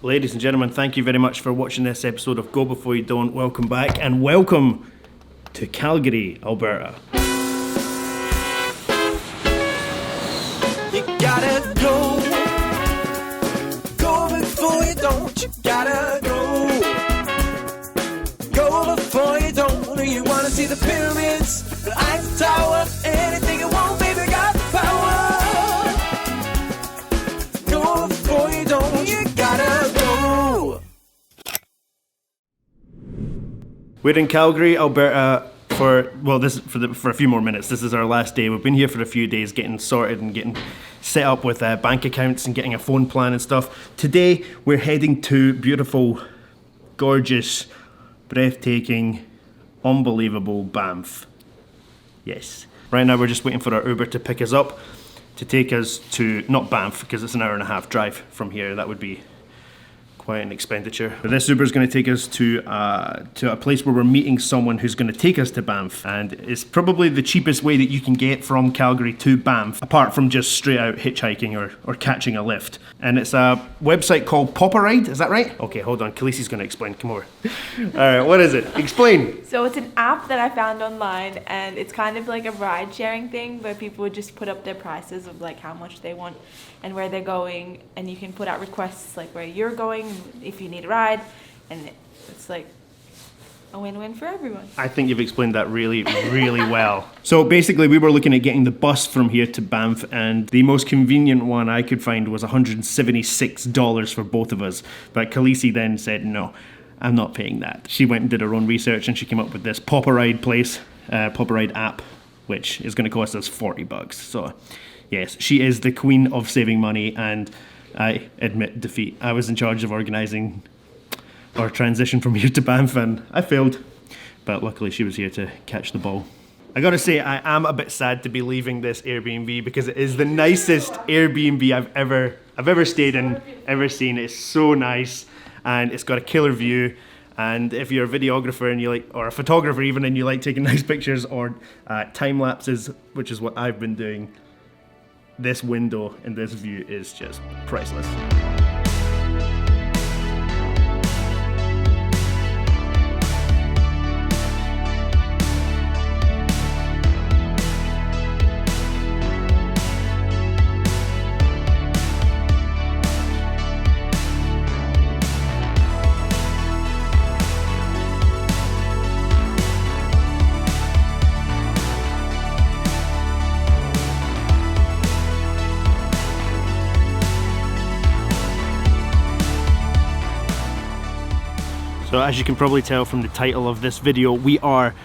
Ladies and gentlemen, thank you very much for watching this episode of Go Before You Don't. Welcome back and welcome to Calgary, Alberta. You gotta go before you don't. You gotta go before you don't. You wanna see the pyramids, the Eiffel Tower, anything you want, baby, got the power. Go before you don't. You gotta go. We're in Calgary, Alberta for a few more minutes. This is our last day. We've been here for a few days getting sorted and getting set up with bank accounts and getting a phone plan and stuff. Today we're heading to beautiful, gorgeous, breathtaking, unbelievable Banff. Yes. Right now we're just waiting for our Uber to pick us up to take us to, not Banff, because it's an hour and a half drive from here. That would be quite an expenditure. But this Uber is going to take us to a place where we're meeting someone who's going to take us to Banff, and it's probably the cheapest way that you can get from Calgary to Banff, apart from just straight out hitchhiking or catching a lift. And it's a website called Ride, is that right? Okay, hold on, Kalisi's going to explain, come over. Alright, what is it? Explain! So it's an app that I found online, and it's kind of like a ride sharing thing where people would just put up their prices of like how much they want and where they're going, and you can put out requests like where you're going if you need a ride, and it's like a win-win for everyone. I think you've explained that really, really well. So basically we were looking at getting the bus from here to Banff, and the most convenient one I could find was $176 for both of us. But Kalisi then said, no, I'm not paying that. She went and did her own research and she came up with this Ride place, Ride app, which is going to cost us $40. So yes, she is the queen of saving money, and I admit defeat. I was in charge of organising our transition from here to Banff and I failed, but luckily she was here to catch the ball. I gotta say, I am a bit sad to be leaving this Airbnb because it is the nicest Airbnb I've ever stayed in, ever seen. It's so nice and it's got a killer view. And if you're a videographer and you like, or a photographer even, and you like taking nice pictures or time lapses, which is what I've been doing, this window and this view is just priceless. So as you can probably tell from the title of this video, we are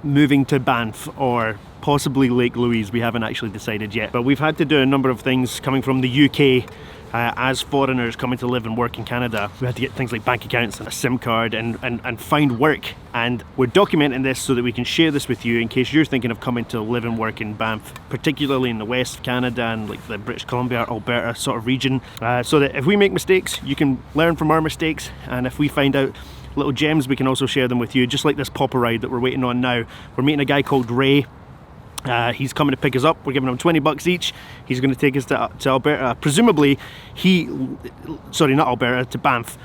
moving to Banff or possibly Lake Louise. We haven't actually decided yet, but we've had to do a number of things coming from the UK. As foreigners coming to live and work in Canada, we had to get things like bank accounts and a SIM card and find work. And we're documenting this so that we can share this with you in case you're thinking of coming to live and work in Banff, particularly in the west of Canada and like the British Columbia, Alberta sort of region, so that if we make mistakes, you can learn from our mistakes, and if we find out little gems, we can also share them with you, just like this Ride that we're waiting on now. We're meeting a guy called Ray. He's coming to pick us up. We're giving him $20 each. He's going to take us to Alberta. Presumably, to Banff.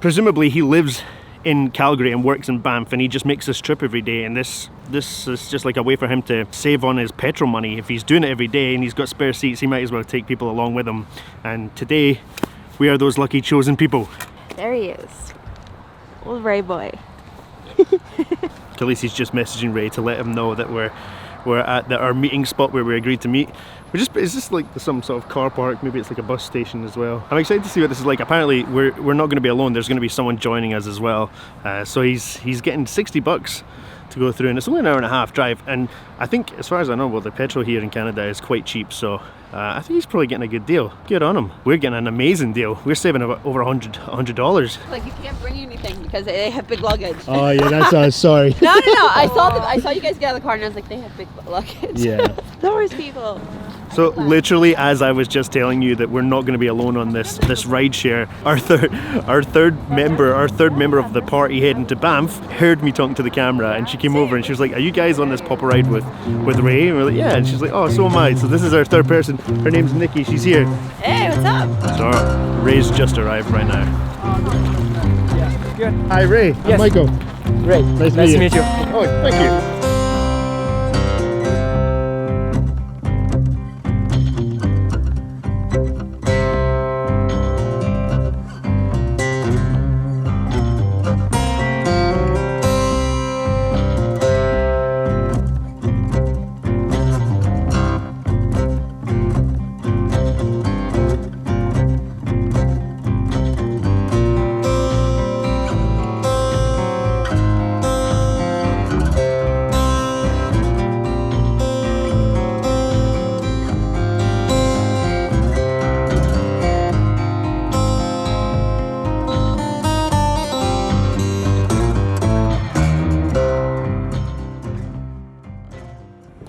Presumably, he lives in Calgary and works in Banff, and he just makes this trip every day. And this is just like a way for him to save on his petrol money. If he's doing it every day and he's got spare seats, he might as well take people along with him. And today, we are those lucky chosen people. There he is, old Ray boy. Kalisi's just messaging Ray to let him know that we're at our meeting spot where we agreed to meet. Is this like some sort of car park? Maybe it's like a bus station as well. I'm excited to see what this is like. Apparently we're not going to be alone. There's going to be someone joining us as well. So he's getting $60 to go through, and it's only an hour and a half drive. And I think, as far as I know, well, the petrol here in Canada is quite cheap. So I think he's probably getting a good deal. Good on him. We're getting an amazing deal. We're saving about over $100. Like, you can't bring anything because they have big luggage. Oh yeah, that's sorry. No. I saw you guys get out of the car and I was like, they have big luggage. Yeah. Those people. So literally, as I was just telling you that we're not going to be alone on this ride share, our third member of the party heading to Banff heard me talking to the camera, and she came over and she was like, "Are you guys on this Papa ride with Ray?" And we're like, "Yeah." And she's like, "Oh, so am I." So this is our third person. Her name's Nikki. She's here. Hey, what's up? So Ray's just arrived right now. Good. Hi, Ray. Yes. I'm Michael. Great. Nice to meet you. Oh, thank you.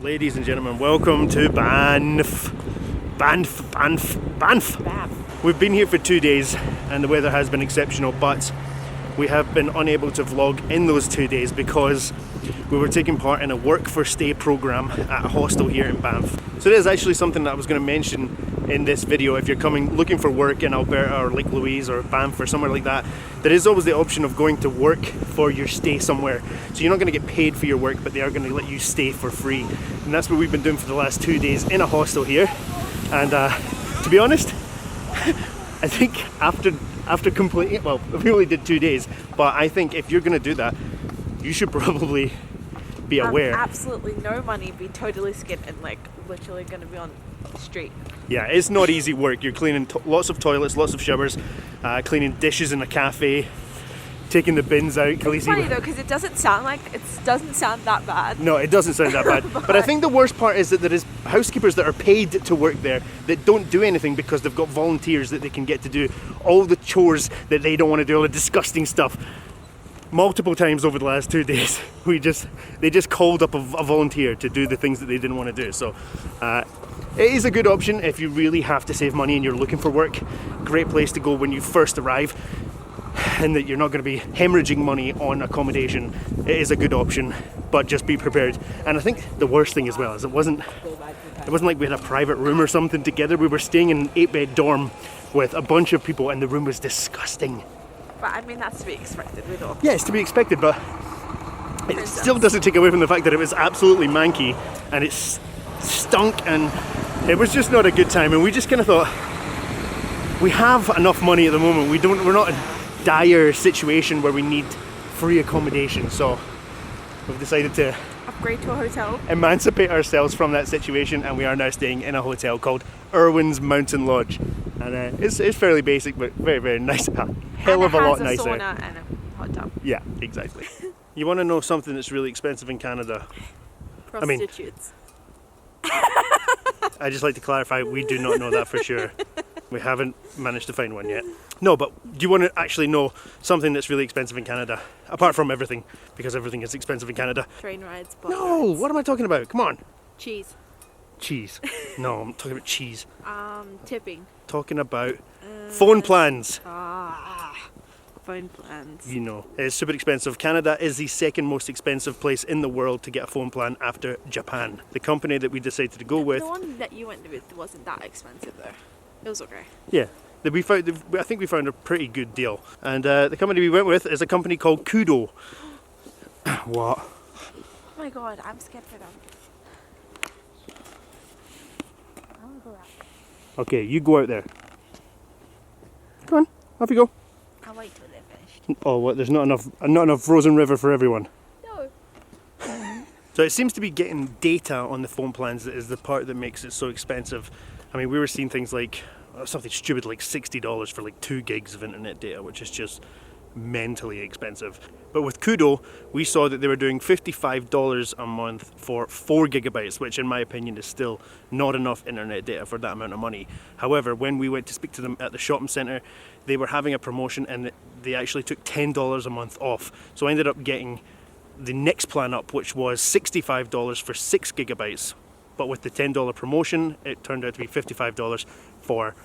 Ladies and gentlemen, welcome to Banff. We've been here for 2 days and the weather has been exceptional, but we have been unable to vlog in those 2 days because we were taking part in a work for stay program at a hostel here in Banff. So it is actually something that I was going to mention in this video. If you're looking for work in Alberta or Lake Louise or Banff or somewhere like that, there is always the option of going to work for your stay somewhere. So you're not going to get paid for your work, but they are going to let you stay for free. And that's what we've been doing for the last 2 days in a hostel here. And to be honest, I think after completing it, well, we only did 2 days, but I think if you're going to do that, you should probably be aware. Absolutely no money, be totally skint and like literally going to be on the street. Yeah, it's not easy work. You're cleaning lots of toilets, lots of showers, cleaning dishes in a cafe, taking the bins out. It's funny though, because it doesn't sound that bad. No, it doesn't sound that bad. But I think the worst part is that there is housekeepers that are paid to work there that don't do anything because they've got volunteers that they can get to do all the chores that they don't want to do, all the disgusting stuff. Multiple times over the last 2 days, they just called up a volunteer to do the things that they didn't want to do. So it is a good option if you really have to save money and you're looking for work. Great place to go when you first arrive, and that you're not going to be hemorrhaging money on accommodation. It is a good option, but just be prepared. And I think the worst thing as well is it wasn't like we had a private room or something together. We were staying in an 8-bed dorm with a bunch of people and the room was disgusting. But I mean, that's to be expected with all. Yeah, it's to be expected, but it still doesn't take away from the fact that it was absolutely manky and it stunk and it was just not a good time. And we just kind of thought, we have enough money at the moment. We're not in a dire situation where we need free accommodation. So we've decided to upgrade to a hotel, emancipate ourselves from that situation, and we are now staying in a hotel called Irwin's Mountain Lodge. And it's fairly basic, but very, very nice. A hell of a lot nicer. And it has a sauna and a hot tub. Yeah, exactly. You want to know something that's really expensive in Canada? Prostitutes. I just like to clarify, we do not know that for sure. We haven't managed to find one yet. No, but do you want to actually know something that's really expensive in Canada? Apart from everything, because everything is expensive in Canada. Train rides, boat No, rides. what am I talking about? Come on. Cheese. Cheese. No, I'm talking about cheese. Tipping. Talking about phone plans. Phone plans. You know, it's super expensive. Canada is the second most expensive place in the world to get a phone plan after Japan. The company that we decided to go with. The one that you went with wasn't that expensive though. It was okay. Yeah. I think we found a pretty good deal. And the company we went with is a company called Kudo. What? Oh my god, I'm scared for them. I want to go out. Okay, you go out there. Come on, off you go. I'll wait till they're finished. Oh, what? There's not enough frozen river for everyone. No. So it seems to be getting data on the phone plans that is the part that makes it so expensive. I mean, we were seeing things like something stupid like $60 for like 2 gigs of internet data, which is just mentally expensive. But with Kudo, we saw that they were doing $55 a month for 4 gigabytes, which in my opinion is still not enough internet data for that amount of money. However, when we went to speak to them at the shopping centre, they were having a promotion and they actually took $10 a month off. So I ended up getting the next plan up, which was $65 for 6 gigabytes but with the $10 promotion, it turned out to be $55 for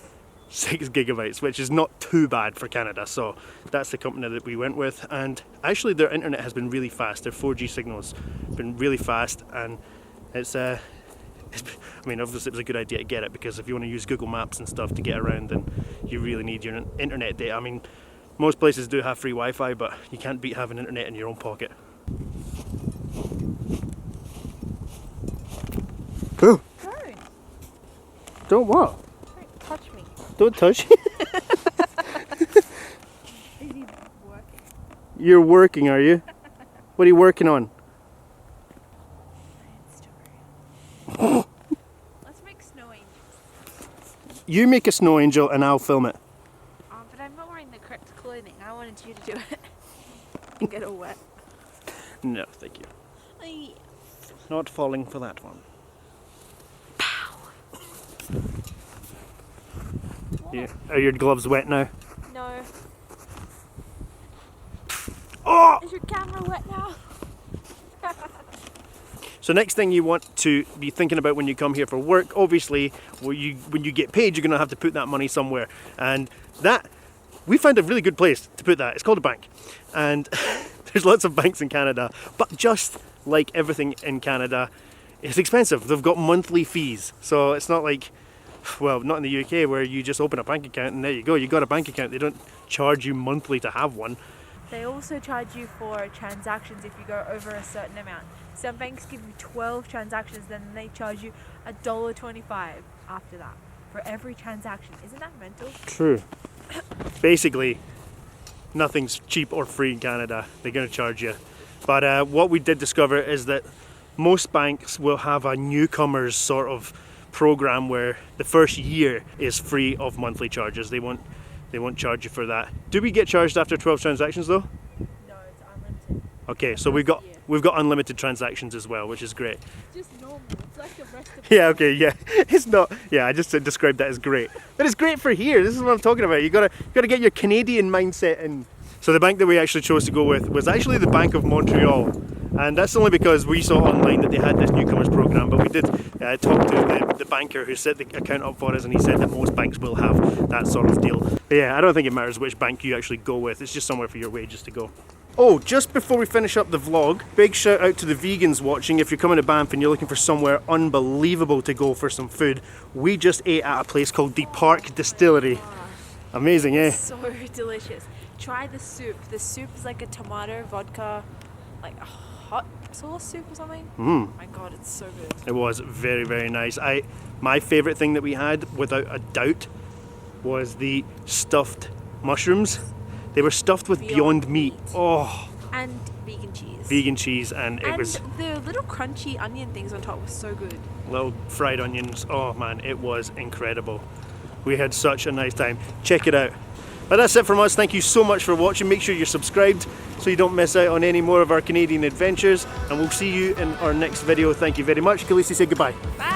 6 gigabytes, which is not too bad for Canada. So that's the company that we went with, and actually their internet has been really fast. Their 4G signal's been really fast, and it's I mean, obviously it was a good idea to get it, because if you want to use Google Maps and stuff to get around, then you really need your internet data. I mean, most places do have free Wi-Fi, but you can't beat having internet in your own pocket. Cool. Don't what? Don't touch me. Don't touch. Is he working? You're working, are you? What are you working on? Let's make snow angels. You make a snow angel and I'll film it. But I'm not wearing the correct clothing. I wanted you to do it. And get all wet. No, thank you. Ay. Not falling for that one. Yeah. Are your gloves wet now? No. Oh! Is your camera wet now? So next thing you want to be thinking about when you come here for work, obviously, when you get paid, you're going to have to put that money somewhere. And that, we found a really good place to put that. It's called a bank. And there's lots of banks in Canada, but just like everything in Canada, it's expensive. They've got monthly fees. So it's not like, well, not in the UK where you just open a bank account and there you go, you got a bank account. They don't charge you monthly to have one. They also charge you for transactions if you go over a certain amount. Some banks give you 12 transactions, then they charge you $1.25 after that for every transaction. Isn't that mental? True. Basically, nothing's cheap or free in Canada. They're going to charge you. But what we did discover is that most banks will have a newcomers sort of program where the first year is free of monthly charges. They won't charge you for that. Do we get charged after 12 transactions though? No, it's unlimited. Okay, so we've got unlimited transactions as well, which is great. It's just normal. It's like the rest of Yeah, okay, yeah. It's not, yeah, I just described that as great. But it's great for here. This is what I'm talking about. You gotta get your Canadian mindset in. So the bank that we actually chose to go with was actually the Bank of Montreal. And that's only because we saw online that they had this newcomers program, but we did talk to the banker who set the account up for us, and he said that most banks will have that sort of deal. But yeah, I don't think it matters which bank you actually go with. It's just somewhere for your wages to go. Oh, just before we finish up the vlog, big shout out to the vegans watching. If you're coming to Banff and you're looking for somewhere unbelievable to go for some food, we just ate at a place called the Park Distillery. Amazing, eh? So delicious. Try the soup. The soup is like a tomato, vodka, like a hot sauce soup or something. Oh my god, it's so good. It was very, very nice. My favourite thing that we had, without a doubt, was the stuffed mushrooms. They were stuffed with Beyond Meat. Oh. And vegan cheese. Vegan cheese, and it was... the little crunchy onion things on top was so good. Little fried onions. Oh man, it was incredible. We had such a nice time. Check it out. But that's it from us. Thank you so much for watching. Make sure you're subscribed so you don't miss out on any more of our Canadian adventures. And we'll see you in our next video. Thank you very much. Kalisi, say goodbye. Bye.